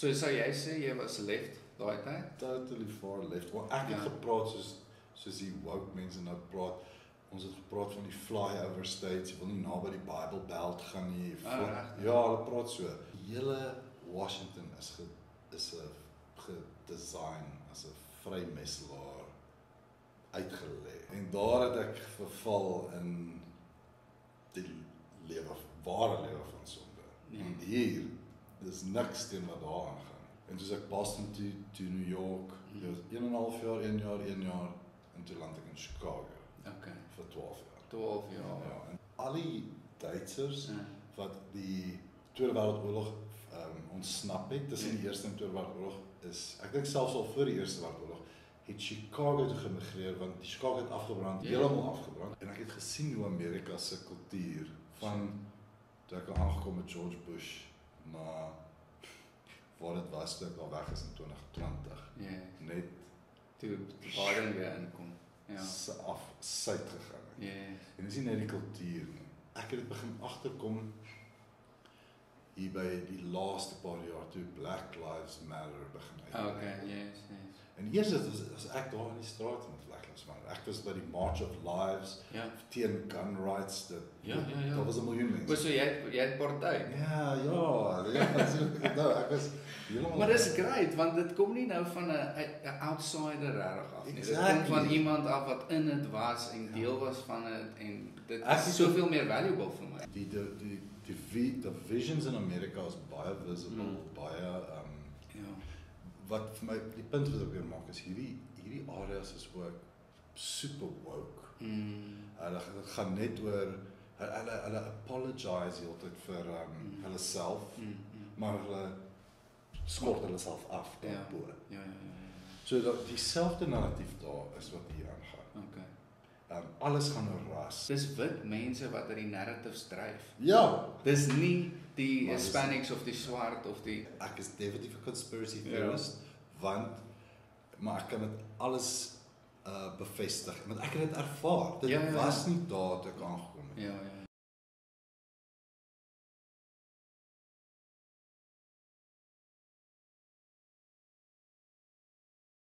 So sou jy sê jy was left daai tyd? Totally far left. Want ek het gepraat soos die woke mense nou praat. Ons het gepraat van die flyover states, jy wil nie naby die Bible Belt gaan nie. Ja, hulle praat so. Die hele Washington is gedesign as 'n vrymesselaar uitgelê. En daar het ek verval in die ware lewe van sonde. En hier, dis niks teen wat daar aangaan. En toe ek Boston toe New York, dit was 1,5 jaar, 1 jaar, en toe land ek in Chicago. Okay. Vir 12 jaar. 12 jaar. Ja, en al die Duitsers wat die Tweede Wêreldoorlog ontsnap het, tussen die Eerste en Tweede Wêreldoorlog ek dink selfs al voor die Eerste Wêreldoorlog, het Chicago toe gemigreer, want die Chicago het afgebrand, helemaal afgebrand. En ek het gesien hoe Amerika se kultuur van toe ek aangekom met George Bush, na waar dit was toe ek al weg is in 2020. Net toe Biden weer inkom. Suid gegaan. En dis nie net die kultuur nie. Ek het dit begin agterkom hier by die laaste paar jaar toe Black Lives Matter begin uit. Okay, En eers as ek daar in die straat met Black Lives Matter. Ek was by die March of Lives teen gun rights. Daar was 1 miljoen mense. So jy het party? Ja, ek was helemaal... Maar dis great, want dit kom nie nou van 'n outsider regtig af nie. Dit kom van iemand af wat in dit was en deel was van dit, en dit is soveel meer valuable vir my. Die visions in Amerika is baie visible, baie wat vir my die punt wat ek wil maak is hierdie areas is ook super woke. Hulle gaan net oor hulle apologize heeltyd vir hulle self, maar hulle skort hulle self af daarbo. So dat dieselfde narratief daar is wat hier aangaan. Alles gaan oor ras. Dis wit mense wat die narratives dryf. Ja. Dis nie die Hispanics of die swart of die... Ek is definitief 'n conspiracy theorist, maar ek kan dit alles bevestig, want ek het dit ervaar. Dit was nie daar toe ek aangekom het.